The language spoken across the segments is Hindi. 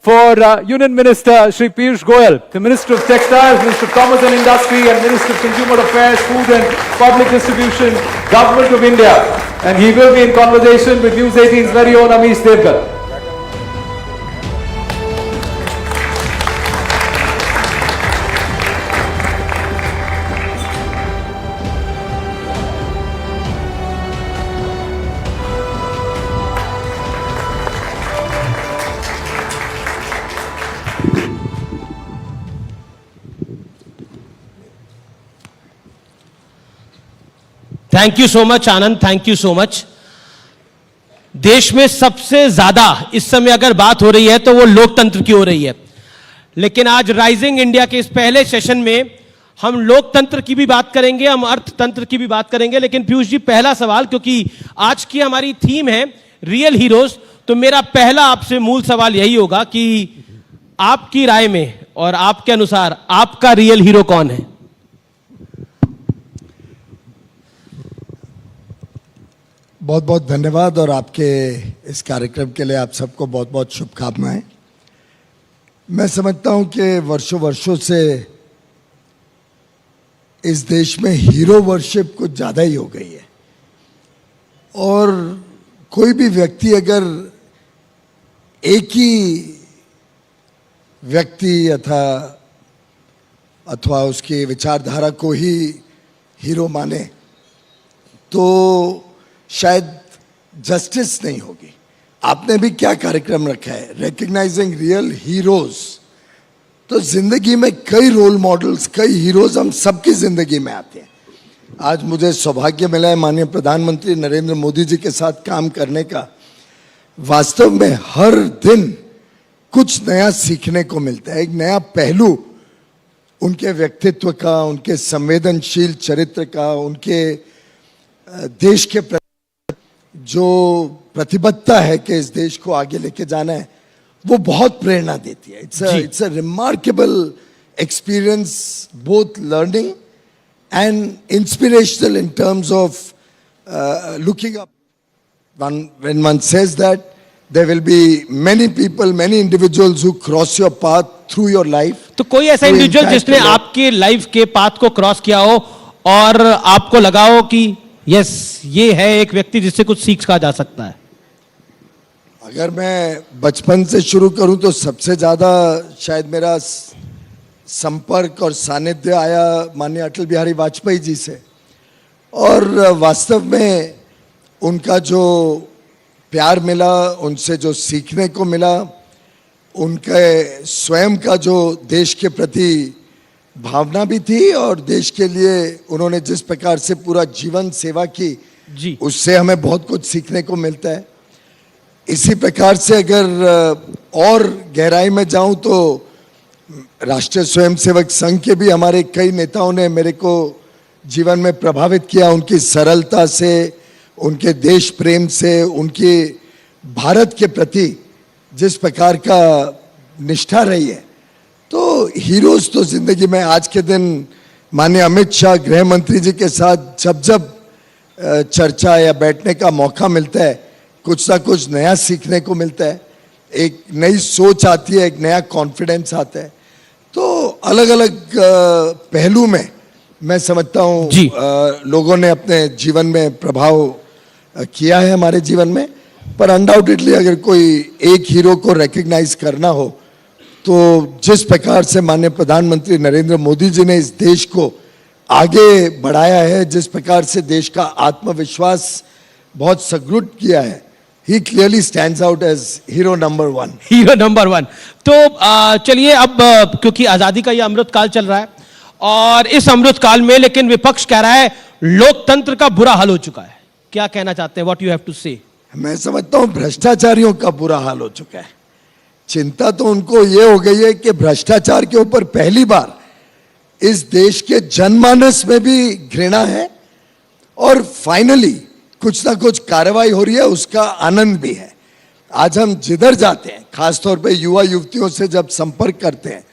for Union Minister Shri Piyush Goyal, the Minister of Textiles, Minister of Commerce and Industry, and Minister of Consumer Affairs, Food and Public Distribution, Government of India. And he will be in conversation with News 18's very own Amish Devgar. Thank you so much Anand, thank you so much. देश में सबसे ज्यादा इस समय अगर बात हो रही है तो वो लोकतंत्र की हो रही है, लेकिन आज राइजिंग इंडिया के इस पहले सेशन में हम लोकतंत्र की भी बात करेंगे, हम अर्थतंत्र की भी बात करेंगे। लेकिन पीयूष जी, पहला सवाल, क्योंकि आज की हमारी थीम है रियल हीरोज, तो मेरा पहला आपसे मूल सवाल यही होगा कि आपकी राय में और आपके अनुसार आपका रियल हीरो कौन है? बहुत बहुत धन्यवाद और आपके इस कार्यक्रम के लिए आप सबको बहुत बहुत शुभकामनाएं। मैं समझता हूं कि वर्षों वर्षों से इस देश में हीरो वर्शिप कुछ ज़्यादा ही हो गई है, और कोई भी व्यक्ति अगर एक ही व्यक्ति अथवा उसकी विचारधारा को ही हीरो माने तो शायद जस्टिस नहीं होगी। आपने भी क्या कार्यक्रम रखा है, रिकग्नाइजिंग रियल हीरोज। तो जिंदगी में कई रोल मॉडल्स, कई हीरोज हम सबकी जिंदगी में आते हैं। आज मुझे सौभाग्य मिला है माननीय प्रधानमंत्री नरेंद्र मोदी जी के साथ काम करने का। वास्तव में हर दिन कुछ नया सीखने को मिलता है, एक नया पहलू उनके व्यक्तित्व का, उनके संवेदनशील चरित्र का, उनके देश के प्रति जो प्रतिबद्धता है कि इस देश को आगे लेके जाना है, वो बहुत प्रेरणा देती है। It's a remarkable experience, both learning and inspirational in terms of looking up. When one says that, there will be many people, many individuals who cross your path through your life. तो कोई ऐसा इंडिविजुअल जिसने आपके लाइफ के पाथ को क्रॉस किया हो और आपको लगा हो कि यस, ये है एक व्यक्ति जिससे कुछ सीख का जा सकता है? अगर मैं बचपन से शुरू करूं तो सबसे ज्यादा शायद मेरा संपर्क और सानिध्य आया माननीय अटल बिहारी वाजपेयी जी से। और वास्तव में उनका जो प्यार मिला, उनसे जो सीखने को मिला, उनके स्वयं का जो देश के प्रति भावना भी थी और देश के लिए उन्होंने जिस प्रकार से पूरा जीवन सेवा की जी, उससे हमें बहुत कुछ सीखने को मिलता है। इसी प्रकार से अगर और गहराई में जाऊं तो राष्ट्रीय स्वयंसेवक संघ के भी हमारे कई नेताओं ने मेरे को जीवन में प्रभावित किया, उनकी सरलता से, उनके देश प्रेम से, उनके भारत के प्रति जिस प्रकार का निष्ठा रही है। तो हीरोज तो जिंदगी में आज के दिन माननीय अमित शाह गृह मंत्री जी के साथ जब जब चर्चा या बैठने का मौका मिलता है, कुछ ना कुछ नया सीखने को मिलता है, एक नई सोच आती है, एक नया कॉन्फिडेंस आता है। तो अलग अलग पहलू में मैं समझता हूँ लोगों ने अपने जीवन में प्रभाव किया है हमारे जीवन में। पर अनडाउटेडली अगर कोई एक हीरो को रिकग्नाइज करना हो तो जिस प्रकार से माननीय प्रधानमंत्री नरेंद्र मोदी जी ने इस देश को आगे बढ़ाया है, जिस प्रकार से देश का आत्मविश्वास बहुत सुदृढ़ किया है, he clearly stands out as hero number one. Hero number one. तो चलिए अब क्योंकि आजादी का ये अमृत काल चल रहा है और इस अमृत काल में लेकिन विपक्ष कह रहा है लोकतंत्र का बुरा हाल हो चुका है। क्या कहना चाहते हैं? व्हाट यू हैव टू से? मैं समझता हूं भ्रष्टाचारियों का बुरा हाल हो चुका है। चिंता तो उनको ये हो गई है कि भ्रष्टाचार के ऊपर पहली बार इस देश के जनमानस में भी घृणा है और फाइनली कुछ ना कुछ कार्रवाई हो रही है, उसका आनंद भी है। आज हम जिधर जाते हैं, खासतौर पे युवा युवतियों से जब संपर्क करते हैं,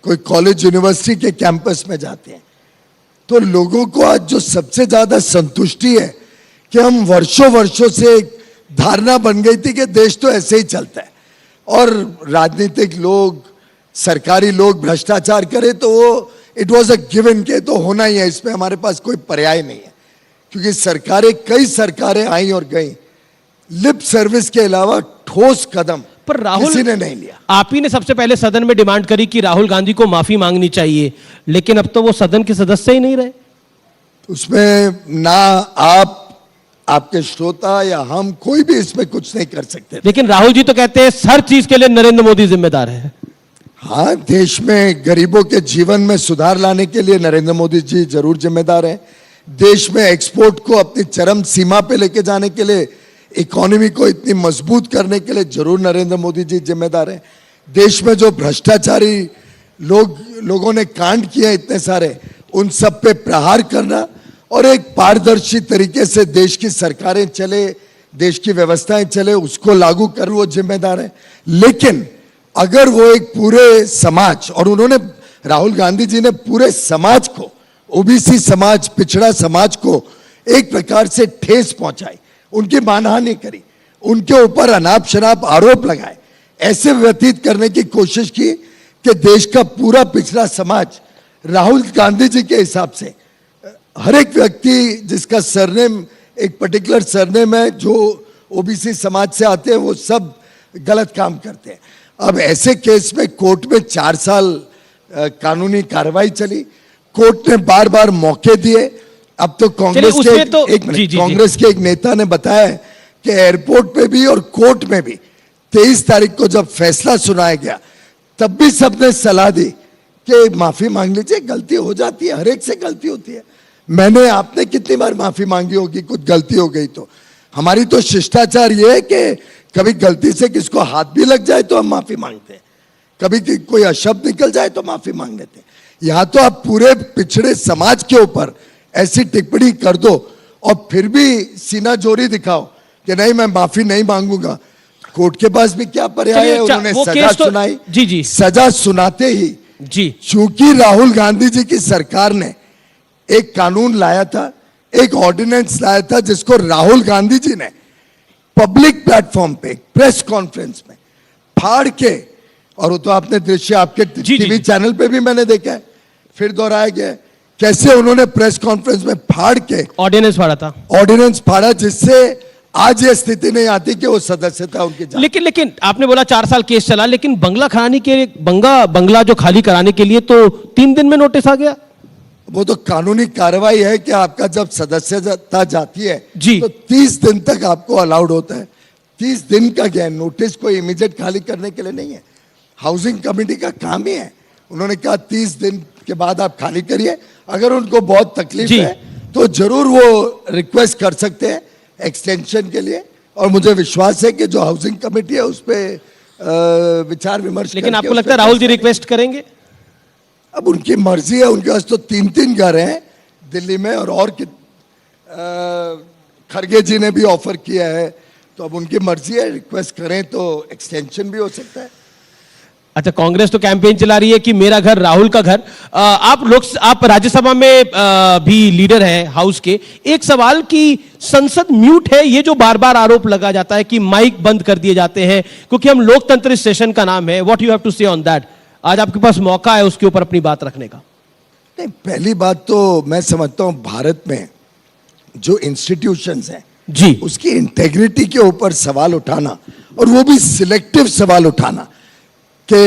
कोई कॉलेज यूनिवर्सिटी के कैंपस में जाते हैं, तो लोगों को आज जो सबसे ज्यादा संतुष्टि है कि हम वर्षों वर्षों से एक धारणा बन गई थी कि देश तो ऐसे ही चलता है और राजनीतिक लोग, सरकारी लोग भ्रष्टाचार करे तो वो इट वाज अ गिवन के तो होना ही है, इसमें हमारे पास कोई पर्याय नहीं है, क्योंकि कई सरकारें आई और गई, लिप सर्विस के अलावा ठोस कदम पर राहुल किसी ने नहीं लिया। आप ही ने सबसे पहले सदन में डिमांड करी कि राहुल गांधी को माफी मांगनी चाहिए, लेकिन अब तो वो सदन के सदस्य ही नहीं रहे। उसमें ना आप, आपके श्रोता या हम, कोई भी इसमें कुछ नहीं कर सकते। लेकिन राहुल जी तो कहते हैं हर चीज के लिए नरेंद्र मोदी जिम्मेदार है। हाँ, देश में गरीबों के जीवन में सुधार लाने के लिए नरेंद्र मोदी जी जरूर जिम्मेदार हैं। देश में एक्सपोर्ट को अपनी चरम सीमा पे लेके जाने के लिए, इकोनॉमी को इतनी मजबूत करने के लिए जरूर नरेंद्र मोदी जी जिम्मेदार हैं। देश में जो भ्रष्टाचारी लोगों ने कांड किए इतने सारे, उन सब पे प्रहार करना और एक पारदर्शी तरीके से देश की सरकारें चले, देश की व्यवस्थाएं चले, उसको लागू कर वो जिम्मेदार है। लेकिन अगर वो एक पूरे समाज, और उन्होंने, राहुल गांधी जी ने पूरे समाज को, ओबीसी समाज, पिछड़ा समाज को एक प्रकार से ठेस पहुंचाई, उनकी मानहानि करी, उनके ऊपर अनाप शनाप आरोप लगाए, ऐसे व्यतीत करने की कोशिश की कि देश का पूरा पिछड़ा समाज राहुल गांधी जी के हिसाब से, हर एक व्यक्ति जिसका सरनेम एक पर्टिकुलर सरनेम है, जो ओबीसी समाज से आते हैं, वो सब गलत काम करते हैं। अब ऐसे केस में कोर्ट में 4 साल कानूनी कार्रवाई चली, कोर्ट ने बार बार मौके दिए। अब तो कांग्रेस कांग्रेस के एक नेता ने बताया कि एयरपोर्ट पे भी और कोर्ट में भी 23 तारीख को जब फैसला सुनाया गया, तब भी सबने सलाह दी कि माफी मांग लीजिए, गलती हो जाती है, हर एक से गलती होती है। मैंने, आपने कितनी बार माफी मांगी होगी कुछ गलती हो गई तो? हमारी तो शिष्टाचार ये है कि कभी गलती से किसको हाथ भी लग जाए तो हम माफी मांगते हैं, कभी कोई अशब्द निकल जाए तो माफी मांग लेते हैं। यहां तो आप पूरे पिछड़े समाज के ऊपर ऐसी टिप्पणी कर दो और फिर भी सीना जोरी दिखाओ कि नहीं, मैं माफी नहीं मांगूंगा। कोर्ट के पास भी क्या पर्याय है, उन्होंने सजा सुनाई। जी सजा सुनाते ही जी, चूंकि राहुल गांधी जी की सरकार ने एक कानून लाया था, एक ऑर्डिनेंस लाया था, जिसको राहुल गांधी जी ने पब्लिक प्लेटफॉर्म पे प्रेस कॉन्फ्रेंस में फाड़ के, और वो तो आपने दृश्य आपके टीवी चैनल पे भी मैंने देखा है, फिर दोहराया गया, कैसे उन्होंने प्रेस कॉन्फ्रेंस में फाड़ के ऑर्डिनेंस फाड़ा, जिससे आज ये स्थिति नहीं आती कि वो सदस्यता उनकी। लेकिन आपने बोला 4 साल केस चला, लेकिन बंगला जो खाली कराने के लिए तो 3 दिन में नोटिस आ गया। वो तो कानूनी कार्रवाई है कि आपका जब सदस्यता जाती है जी, तो 30 दिन तक आपको अलाउड होता है। 30 दिन का क्या नोटिस, कोई इमीडिएट खाली करने के लिए नहीं है। हाउसिंग कमेटी का काम ही है, उन्होंने कहा 30 दिन के बाद आप खाली करिए। अगर उनको बहुत तकलीफ है तो जरूर वो रिक्वेस्ट कर सकते हैं एक्सटेंशन के लिए, और मुझे विश्वास है कि जो हाउसिंग कमेटी है उस पर विचार विमर्श। लेकिन आपको लगता है राहुल जी रिक्वेस्ट करेंगे? अब उनकी मर्जी है, उनके पास तो 3 घर हैं दिल्ली में, और खरगे जी ने भी ऑफर किया है, तो अब उनकी मर्जी है, रिक्वेस्ट करें तो एक्सटेंशन भी हो सकता है। अच्छा, कांग्रेस तो कैंपेन चला रही है कि मेरा घर राहुल का घर। आप राज्यसभा में भी लीडर हैं हाउस के। एक सवाल कि संसद म्यूट है, ये जो बार बार आरोप लगा जाता है कि माइक बंद कर दिए जाते हैं, क्योंकि हम लोकतंत्र इस सेशन का नाम है। व्हाट यू हैव टू से ऑन दैट? आज आपके पास मौका है उसके ऊपर अपनी बात रखने का। नहीं, पहली बात तो मैं समझता हूं भारत में जो इंस्टीट्यूशंस हैं जी, उसकी इंटेग्रिटी के ऊपर सवाल उठाना, और वो भी सिलेक्टिव सवाल उठाना, कि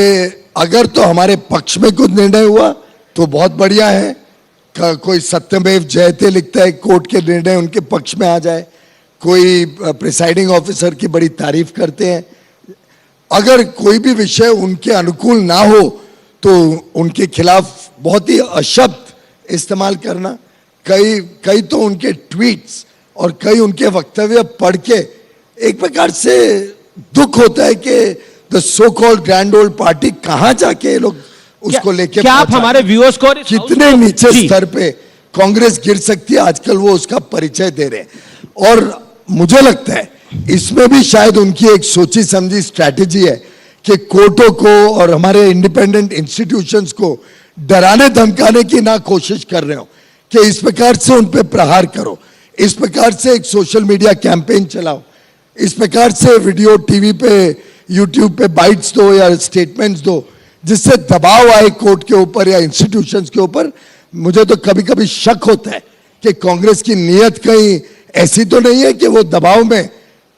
अगर तो हमारे पक्ष में कुछ निर्णय हुआ तो बहुत बढ़िया है, कोई सत्यमेव जयते लिखता है कोर्ट के निर्णय उनके पक्ष में आ जाए, कोई प्रिसाइडिंग ऑफिसर की बड़ी तारीफ करते हैं। अगर कोई भी विषय उनके अनुकूल ना हो तो उनके खिलाफ बहुत ही अशब्द इस्तेमाल करना, कई तो उनके ट्वीट्स और कई उनके वक्तव्य पढ़ के एक प्रकार से दुख होता है कि the so called grand old party कहां जाके लोग उसको लेके, क्या आप हमारे व्यूअर्स को कितने नीचे स्तर पे कांग्रेस गिर सकती है, आजकल वो उसका परिचय दे रहे हैं। और मुझे लगता है इसमें भी शायद उनकी एक सोची समझी स्ट्रैटेजी है कि कोर्टों को और हमारे इंडिपेंडेंट इंस्टीट्यूशंस को डराने धमकाने की ना कोशिश कर रहे हो कि इस प्रकार से उन पे प्रहार करो, इस प्रकार से एक सोशल मीडिया कैंपेन चलाओ, इस प्रकार से वीडियो टीवी पे यूट्यूब पे बाइट्स दो या स्टेटमेंट्स दो जिससे दबाव आए कोर्ट के ऊपर या इंस्टीट्यूशंस के ऊपर। मुझे तो कभी कभी शक होता है कि कांग्रेस की नीयत कहीं ऐसी तो नहीं है कि वो दबाव में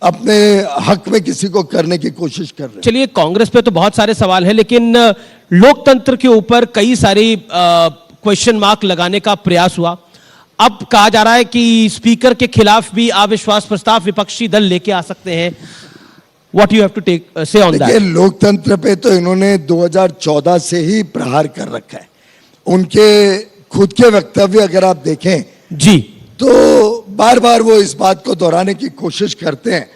अपने हक में किसी को करने की कोशिश कर रहे हैं। चलिए, कांग्रेस पे तो बहुत सारे सवाल हैं, लेकिन लोकतंत्र के ऊपर कई सारी क्वेश्चन मार्क लगाने का प्रयास हुआ। अब कहा जा रहा है कि स्पीकर के खिलाफ भी अविश्वास प्रस्ताव विपक्षी दल लेके आ सकते हैं। What you have to take say on देखिए, दैट? लोकतंत्र पे तो इन्होंने 2014 से ही प्रहार कर रखा है। उनके खुद के वक्तव्य अगर आप देखें जी, तो बार बार वो इस बात को दोहराने की कोशिश करते हैं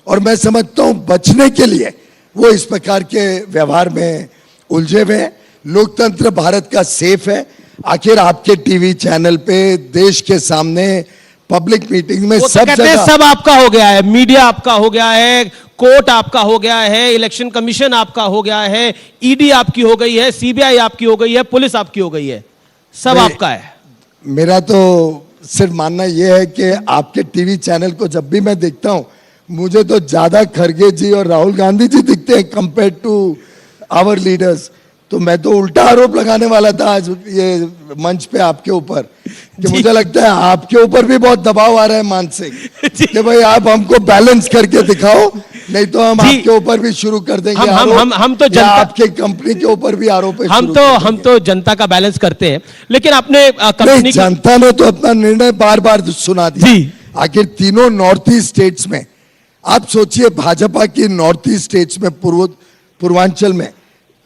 और मैं समझता हूं बचने के लिए वो इस प्रकार के व्यवहार में उलझे हुए हैं। लोकतंत्र भारत का सेफ है। आखिर आपके टीवी चैनल पे देश के सामने पब्लिक मीटिंग में वो तो सब कहते हैं जगह सब आपका हो गया है, मीडिया आपका हो गया है, कोर्ट आपका हो गया है, इलेक्शन कमीशन आपका हो गया है, ईडी आपकी हो गई है, सीबीआई आपकी हो गई है, पुलिस आपकी हो गई है, सब नहीं, आपका है। मेरा तो सिर्फ मानना यह है कि आपके टीवी चैनल को जब भी मैं देखता हूं मुझे तो ज्यादा खड़गे जी और राहुल गांधी जी दिखते हैं कंपेयर टू आवर लीडर्स। तो मैं तो उल्टा आरोप लगाने वाला था आज ये मंच पे आपके ऊपर कि मुझे लगता है आपके ऊपर भी बहुत दबाव आ रहा है मानसिक कि भाई आप हमको बैलेंस करके दिखाओ, नहीं तो हम आपके ऊपर भी शुरू कर देंगे हम तो या जनता, आपके कंपनी के ऊपर भी आरोप हम तो जनता का बैलेंस करते हैं, लेकिन अपने कंपनी जनता ने तो अपना निर्णय बार बार सुना दिया। आखिर तीनों नॉर्थ ईस्ट स्टेट्स में आप सोचिए, भाजपा की नॉर्थ ईस्ट स्टेट्स में पूर्वांचल में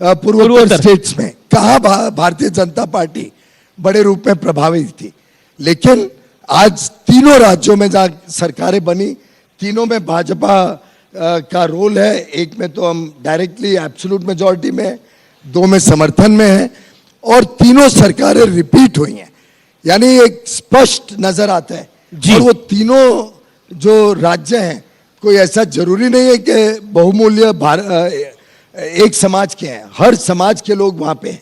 पूर्वोत्तर स्टेट्स में कहा भारतीय जनता पार्टी बड़े रूप में प्रभावित थी, लेकिन आज तीनों राज्यों में जहां सरकारें बनी तीनों में भाजपा का रोल है। एक में तो हम डायरेक्टली एब्सोल्यूट मेजॉरिटी में है, दो में समर्थन में है और तीनों सरकारें रिपीट हुई हैं, यानी एक स्पष्ट नजर आता है। और वो तीनों जो राज्य हैं कोई ऐसा जरूरी नहीं है कि बहुमूल्य एक समाज के हैं, हर समाज के लोग वहां पे हैं,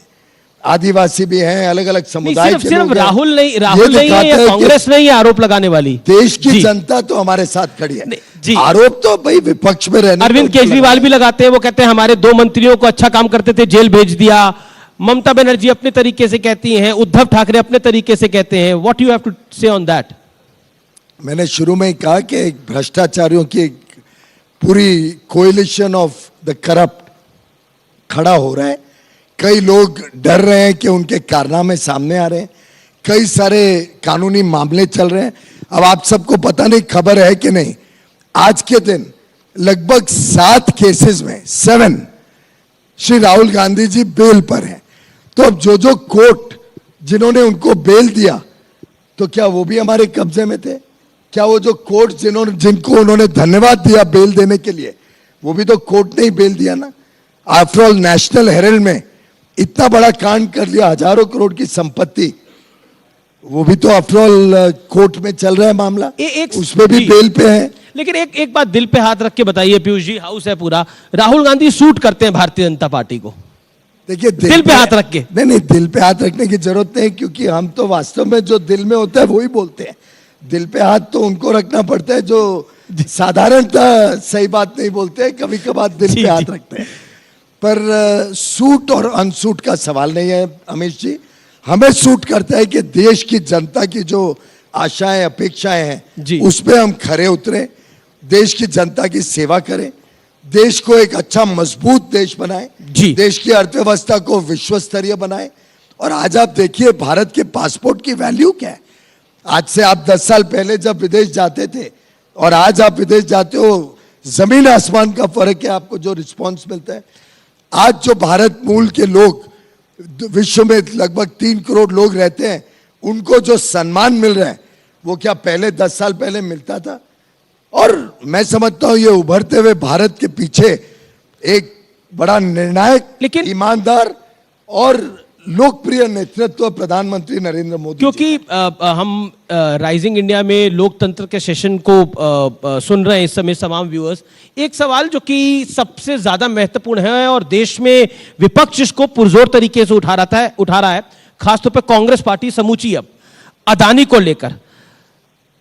आदिवासी भी हैं, अलग अलग समुदाय के लोग हैं। सिर्फ राहुल नहीं है या कांग्रेस नहीं है आरोप लगाने वाली, देश की जनता तो हमारे साथ खड़ी है। आरोप तो भाई विपक्ष में रहने अरविंद केजरीवाल भी लगाते हैं, वो कहते हैं हमारे 2 मंत्रियों को अच्छा काम करते थे जेल भेज दिया। ममता बनर्जी अपने तरीके से कहती हैं, उद्धव ठाकरे अपने तरीके से कहते हैं। व्हाट यू हैव टू से ऑन दैट? मैंने शुरू में ही कहा कि भ्रष्टाचारियों की पूरी कोएलिशन ऑफ द करप्ट खड़ा हो रहा है। कई लोग डर रहे हैं कि उनके कारनामे सामने आ रहे हैं, कई सारे कानूनी मामले चल रहे हैं। अब आप सबको पता नहीं खबर है कि नहीं, आज के दिन लगभग 7 केसेस में 7 श्री राहुल गांधी जी बेल पर हैं। तो अब जो कोर्ट जिन्होंने उनको बेल दिया तो क्या वो भी हमारे कब्जे में थे? क्या वो जो कोर्ट जिनको उन्होंने धन्यवाद दिया बेल देने के लिए, वो भी तो कोर्ट ने ही बेल दिया ना। आफ्टर ऑल नेशनल हेरल्ड में इतना बड़ा कांड कर लिया, हजारों करोड़ की संपत्ति, वो भी तो आफ्टर ऑल कोर्ट में चल रहा है मामला, उसमें भी बेल पे है। लेकिन एक बात दिल पे हाथ रख के बताइए पीयूष जी, हाउस है पूरा, राहुल गांधी सूट करते हैं भारतीय जनता पार्टी को? देखिए दिल पे हाथ रख के नहीं, दिल पे हाथ रखने की जरूरत नहीं, क्योंकि हम तो वास्तव में जो दिल में होता है वही बोलते हैं। दिल पे हाथ तो उनको रखना पड़ता है जो साधारणतः सही बात नहीं बोलते हैं, कभी कभार दिल पे हाथ रखते हैं। पर सूट और अनसूट का सवाल नहीं है अमित जी। हमें सूट करता है कि देश की जनता की जो आशाएं अपेक्षाएं हैं उस पर हम खरे उतरे, देश की जनता की सेवा करें, देश को एक अच्छा मजबूत देश बनाएं, देश की अर्थव्यवस्था को विश्व स्तरीय बनाएं। और आज आप देखिए भारत के पासपोर्ट की वैल्यू क्या है। आज से आप 10 साल पहले जब विदेश जाते थे और आज आप विदेश जाते हो, जमीन आसमान का फर्क है आपको जो रिस्पॉन्स मिलता है। आज जो भारत मूल के लोग विश्व में लगभग 3 करोड़ लोग रहते हैं, उनको जो सम्मान मिल रहा है वो क्या पहले 10 साल पहले मिलता था? और मैं समझता हूं ये उभरते हुए भारत के पीछे एक बड़ा निर्णायक, लेकिन ईमानदार और लोकप्रिय नेतृत्व प्रधानमंत्री नरेंद्र मोदी, क्योंकि हम राइजिंग इंडिया में लोकतंत्र के सेशन को सुन रहे हैं इस समय तमाम व्यूअर्स। एक सवाल जो कि सबसे ज्यादा महत्वपूर्ण है और देश में विपक्ष इसको पुरजोर तरीके से उठा रहा है, खासतौर पर कांग्रेस पार्टी समूची, अब अदानी को लेकर।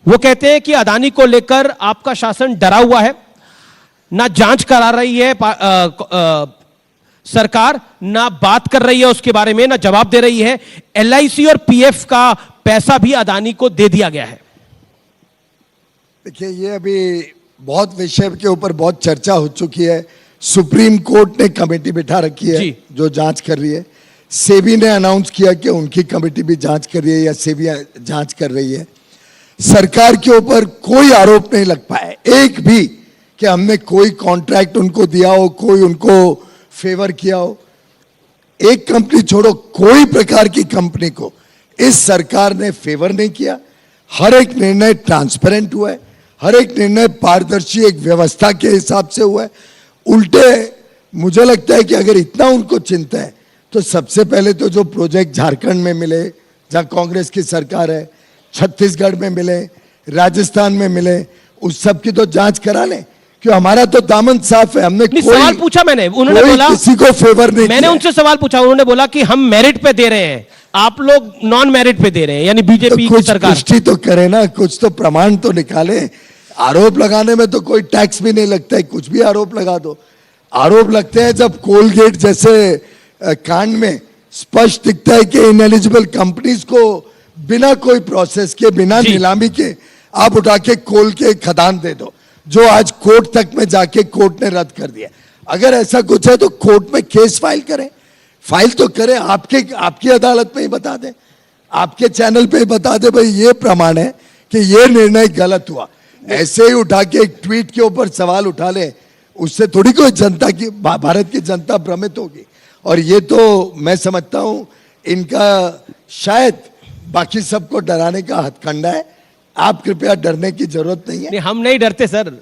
वो कहते हैं कि अदानी को लेकर आपका शासन डरा हुआ है, ना जांच करा रही है सरकार, ना बात कर रही है उसके बारे में, ना जवाब दे रही है। एलआईसी और पीएफ का पैसा भी अदानी को दे दिया गया है। देखिए, ये अभी बहुत विषय के ऊपर बहुत चर्चा हो चुकी है। सुप्रीम कोर्ट ने कमेटी बिठा रखी है जी। जो जांच कर रही है। सेबी ने अनाउंस किया कि उनकी कमेटी भी जांच कर रही है या सेबी जांच कर रही है। सरकार के ऊपर कोई आरोप नहीं लग पाया एक भी कि हमने कोई कॉन्ट्रैक्ट उनको दिया हो, कोई उनको फेवर किया हो। एक कंपनी छोड़ो, कोई प्रकार की कंपनी को इस सरकार ने फेवर नहीं किया। हर एक निर्णय ट्रांसपेरेंट हुआ है, हर एक निर्णय पारदर्शी एक व्यवस्था के हिसाब से हुआ है। उल्टे मुझे लगता है कि अगर इतना उनको चिंता है तो सबसे पहले तो जो प्रोजेक्ट झारखंड में मिले जहां कांग्रेस की सरकार है, छत्तीसगढ़ में मिले, राजस्थान में मिले, उस सब की तो जांच करा लें, क्यों हमारा तो दामन साफ है। हमने कोई सवाल पूछा मैंने, उन्होंने बोला किसी को फेवर नहीं मैंने किया। उनसे सवाल पूछा, उन्होंने बोला कि हम मेरिट पे दे रहे हैं, आप लोग नॉन मेरिट पे दे रहे हैं, यानी बीजेपी तो की कुछ सरकार। पुष्टि तो करे ना, कुछ तो प्रमाण तो निकाले। आरोप लगाने में तो कोई टैक्स भी नहीं लगता है, कुछ भी आरोप लगा दो। आरोप लगते हैं जब कोलगेट जैसे कांड में स्पष्ट दिखता है कि इनएलिजिबल कंपनीज को बिना कोई प्रोसेस के, बिना नीलामी के आप उठा के कोल के खदान दे दो, जो आज कोर्ट तक में जाके कोर्ट ने रद्द कर दिया। अगर ऐसा कुछ है तो कोर्ट में केस फाइल करें, फाइल तो करें, आपकी अदालत में ही बता दें, आपके चैनल पे ही बता दे भाई ये प्रमाण है कि ये निर्णय गलत हुआ। ऐसे ही उठा के एक ट्वीट के ऊपर सवाल उठा ले, उससे थोड़ी कोई जनता की, भारत की जनता भ्रमित होगी। और ये तो मैं समझता हूं इनका शायद बाकी सबको डराने का हथकंडा है। आप कृपया डरने की जरूरत नहीं है। नहीं, हम नहीं डरते सर,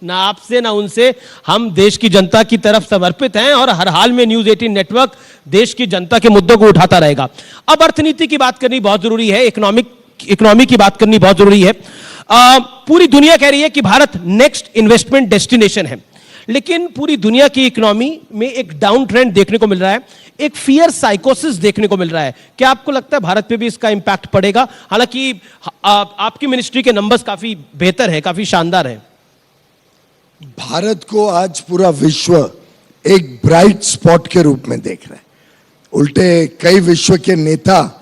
ना आपसे ना उनसे। हम देश की जनता की तरफ समर्पित हैं और हर हाल में न्यूज़ 18 नेटवर्क देश की जनता के मुद्दों को उठाता रहेगा। अब अर्थनीति की बात करनी बहुत जरूरी है, इकोनॉमी की बात करनी बहुत जरूरी है। पूरी दुनिया कह रही है कि भारत नेक्स्ट इन्वेस्टमेंट डेस्टिनेशन है, लेकिन पूरी दुनिया की इकोनॉमी में एक डाउन ट्रेंड देखने को मिल रहा है, एक फियर साइकोसिस देखने को मिल रहा है। क्या आपको लगता है भारत पे भी इसका इंपैक्ट पड़ेगा? हालांकि आपकी मिनिस्ट्री के नंबर्स काफी बेहतर है, काफी शानदार है। भारत को आज पूरा विश्व एक ब्राइट स्पॉट के रूप में देख रहा है। उल्टे कई विश्व के नेता,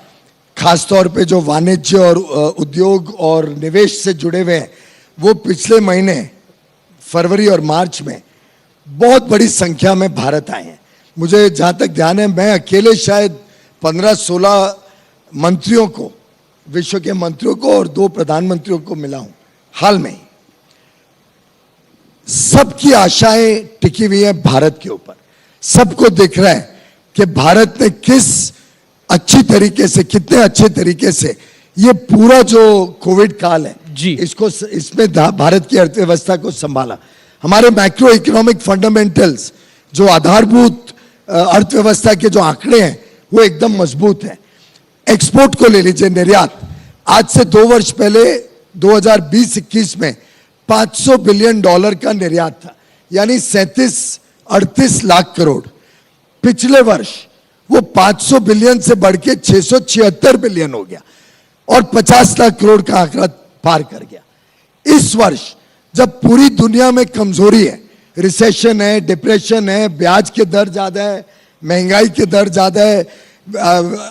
खासतौर पे जो वाणिज्य और उद्योग और निवेश से जुड़े हुए हैं, वो पिछले महीने फरवरी और मार्च में बहुत बड़ी संख्या में भारत आए हैं। मुझे जहां तक ध्यान है, मैं अकेले शायद 15-16 मंत्रियों को, विश्व के मंत्रियों को और 2 प्रधानमंत्रियों को मिला हूं हाल में ही। सबकी आशाएं टिकी हुई है भारत के ऊपर। सबको दिख रहा है कि भारत ने किस अच्छी तरीके से, कितने अच्छे तरीके से ये पूरा जो कोविड काल है जी, इसमें भारत की अर्थव्यवस्था को संभाला। हमारे मैक्रो इकोनॉमिक फंडामेंटल्स, जो आधारभूत अर्थव्यवस्था के जो आंकड़े हैं, वो एकदम मजबूत हैं। एक्सपोर्ट को ले लीजिए, निर्यात आज से 2 वर्ष पहले 2020-21 में $500 बिलियन का निर्यात था, यानी 37-38 लाख करोड़। पिछले वर्ष वो 500 बिलियन से बढ़ के 676 बिलियन हो गया और 50 लाख करोड़ का आंकड़ा पार कर गया। इस वर्ष जब पूरी दुनिया में कमजोरी है, रिसेशन है, डिप्रेशन है, ब्याज के दर ज्यादा है, महंगाई के दर ज्यादा है,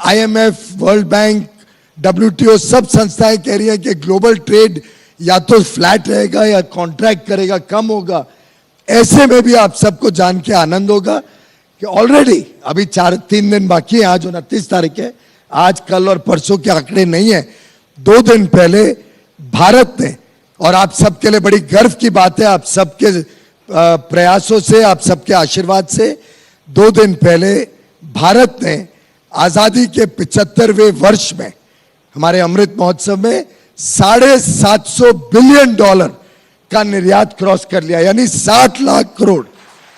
IMF, वर्ल्ड बैंक, WTO सब संस्थाएं कह रही हैं कि ग्लोबल ट्रेड या तो फ्लैट रहेगा या कॉन्ट्रैक्ट करेगा, कम होगा। ऐसे में भी आप सबको जान के आनंद होगा कि ऑलरेडी अभी 3 दिन बाकी है, आज 29 तारीख है, आज कल और परसों के आंकड़े नहीं है। 2 दिन पहले भारत ने, और आप सबके लिए बड़ी गर्व की बात है, आप सबके प्रयासों से, आप सबके आशीर्वाद से, 2 दिन पहले भारत ने आजादी के 75वें वर्ष में हमारे अमृत महोत्सव में $750 बिलियन का निर्यात क्रॉस कर लिया, यानी 60 लाख करोड़,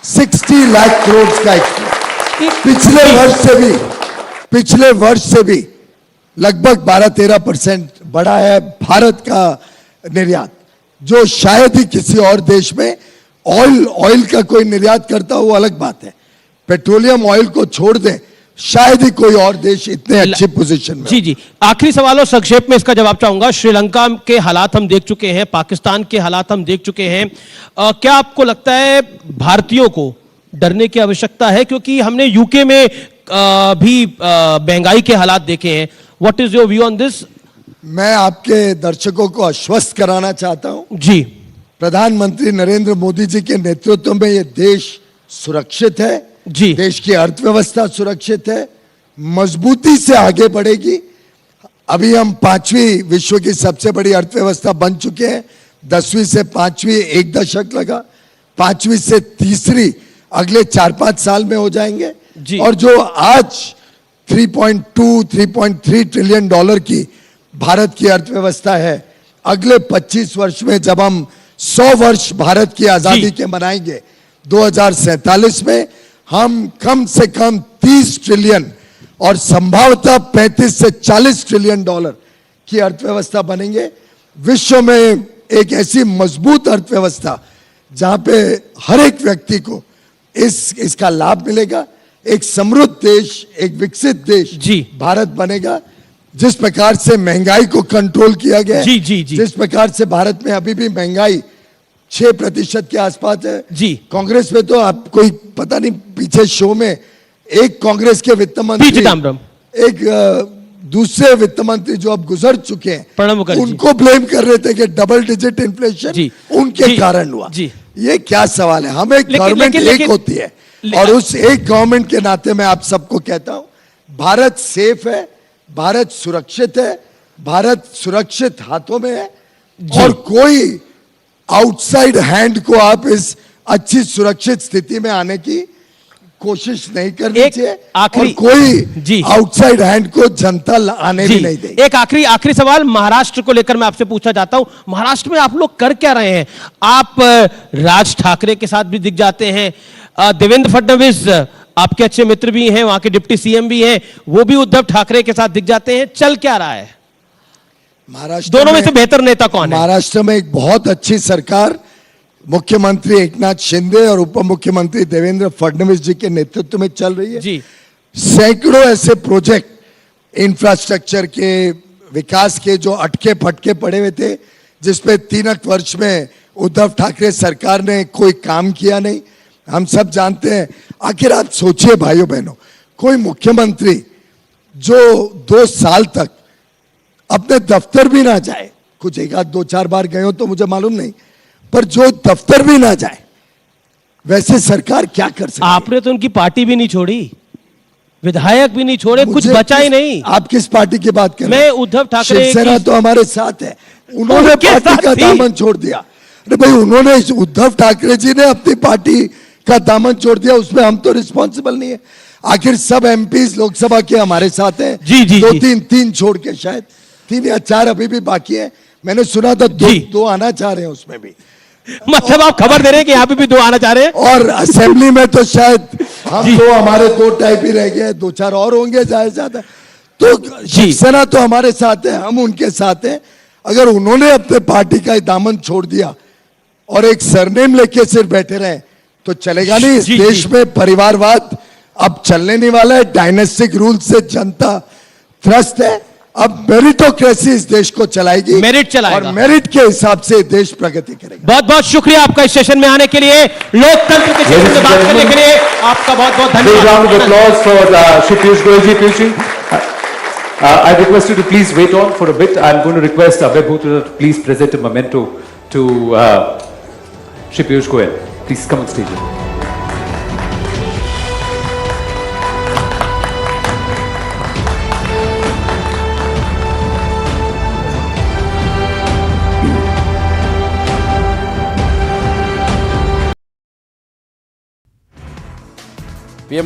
60 लाख करोड़ का एक्सपोर्ट। पिछले वर्ष से भी लगभग 12-13% बढ़ा है भारत का निर्यात, जो शायद ही किसी और देश में। ऑयल का कोई निर्यात करता हो वो अलग बात है, पेट्रोलियम ऑयल को छोड़ दें, शायद ही कोई और देश इतने अच्छी पोजीशन में हो। जी जी, आखिरी सवाल और संक्षेप में इसका जवाब चाहूंगा। श्रीलंका के हालात हम देख चुके हैं, पाकिस्तान के हालात हम देख चुके हैं। क्या आपको लगता है भारतीयों को डरने की आवश्यकता है? क्योंकि हमने यूके में भी महंगाई के हालात देखे हैं। What is your view on this? मैं आपके दर्शकों को आश्वस्त कराना चाहता हूं, जी प्रधानमंत्री नरेंद्र मोदी जी के नेतृत्व में ये देश सुरक्षित है। जी देश की अर्थव्यवस्था सुरक्षित है, मजबूती से आगे बढ़ेगी। अभी हम 5वीं विश्व की सबसे बड़ी अर्थव्यवस्था बन चुके हैं। 10वीं से 5वीं 1 दशक लगा, 5वीं से तीसरी अगले 4-5 साल में हो जाएंगे। जी। और जो आज 3.3 ट्रिलियन डॉलर की भारत की अर्थव्यवस्था है, अगले 25 वर्ष में जब हम 100 वर्ष भारत की आजादी जी। के मनाएंगे 2047 में, हम कम से कम 30 ट्रिलियन और संभवतः 35 से 40 ट्रिलियन डॉलर की अर्थव्यवस्था बनेंगे। विश्व में एक ऐसी मजबूत अर्थव्यवस्था जहां पे हर एक व्यक्ति को इसका लाभ मिलेगा। एक समृद्ध देश, एक विकसित देश जी। भारत बनेगा। जिस प्रकार से महंगाई को कंट्रोल किया गया है, जी, जी, जी। जिस प्रकार से भारत में अभी भी महंगाई 6% के आसपास है। जी। कांग्रेस में तो आप कोई पता नहीं, पीछे शो में एक कांग्रेस के वित्त मंत्री, पी चिदम्बरम। एक दूसरे वित्त मंत्री जो अब गुजर चुके हैं, प्रणब मुखर्जी। उनको ब्लेम कर रहे थे कि डबल डिजिट इन्फ्लेशन जी। उनके जी। कारण हुआ। जी। ये क्या सवाल है? हमें गवर्नमेंट एक होती है, और उस एक गवर्नमेंट के नाते मैं आप सबको कहता हूं, भारत सेफ है, भारत सुरक्षित है, भारत सुरक्षित हाथों में है। और कोई आउटसाइड हैंड को आप इस अच्छी सुरक्षित स्थिति में आने की कोशिश नहीं करनी एक चाहिए, आखिरी- और कोई जी। आउटसाइड हैंड को जनता आने भी नहीं देगी। एक आखिरी सवाल महाराष्ट्र को लेकर मैं आपसे पूछना चाहता हूं। महाराष्ट्र में आप लोग कर क्या रहे हैं? आप राज ठाकरे के साथ भी दिख जाते हैं, देवेंद्र फडणवीस आपके अच्छे मित्र भी हैं, वहां के डिप्टी सीएम भी हैं, वो भी उद्धव ठाकरे के साथ दिख जाते हैं। चल क्या रहा है? महाराष्ट्र दोनों में से बेहतर नेता कौन है? महाराष्ट्र में एक बहुत अच्छी सरकार मुख्यमंत्री एकनाथ शिंदे और उप मुख्यमंत्री देवेंद्र फडणवीस जी के नेतृत्व में चल रही है। जी। सैकड़ों ऐसे प्रोजेक्ट इंफ्रास्ट्रक्चर के विकास के जो अटके फटके पड़े हुए थे, जिसपे 3 वर्ष में उद्धव ठाकरे सरकार ने कोई काम किया नहीं। हम सब जानते हैं। आखिर आप सोचिए भाइयों बहनों, कोई मुख्यमंत्री जो 2 साल तक अपने दफ्तर भी ना जाए, कुछ 1-2-4 बार गए हो तो मुझे मालूम नहीं, पर जो दफ्तर भी ना जाए, वैसे सरकार क्या कर सकती है? आपने तो उनकी पार्टी भी नहीं छोड़ी, विधायक भी नहीं छोड़े, कुछ मुझे बचा ही किस- नहीं। आप किस पार्टी की बात कर रहे हैं? मैं उद्धव ठाकरे शिवसेना की- तो हमारे साथ है, उन्होंने उनके पार्टी साथ का थी। दामन छोड़ दिया। अरे भाई, उन्होंने, उद्धव ठाकरे जी ने अपनी पार्टी का दामन छोड़ दिया, उसमें हम तो रिस्पॉन्सिबल नहीं है। आखिर सब एमपीज लोकसभा के हमारे साथ हैं। जी, जी, दो जी। तीन छोड़ के, शायद 3 या 4 अभी भी बाकी है। मैंने सुना था जी। 2 आना चाह रहे हैं उसमें भी। मतलब आप खबर दे रहे हैं कि यहाँ पे भी 2 आना चाह रहे हैं? और असेंबली में तो शायद हम जी। 2, हमारे 2 टाइप ही रह गए, 2-4 और होंगे ज्यादा। तो शिवसेना तो हमारे साथ है, हम उनके साथ हैं। अगर उन्होंने अपने पार्टी का दामन छोड़ दिया और एक सरनेम लेके सिर्फ बैठे रहे तो चलेगा नहीं। इस जी, देश जी। में परिवारवाद अब चलने नहीं वाला है। डायनेस्टिक रूल से जनता त्रस्त है। अब मेरिटोक्रेसी इस देश को चलाएगी, मेरिट चलाएगा। और मेरिट के हिसाब से देश प्रगति करेगा। बहुत बहुत शुक्रिया आपका इस सेशन में आने के लिए, लोकतंत्र के क्षेत्र में बात करने के लिए आपका बहुत बहुत Big round of धन्यवाद। applause for Shri Piyush Goyal ji preaching. I request you to please wait on for a bit. I'm going to request Abhay Bhutra to please present a memento to Shri Piyush Goyal. Please come on stage.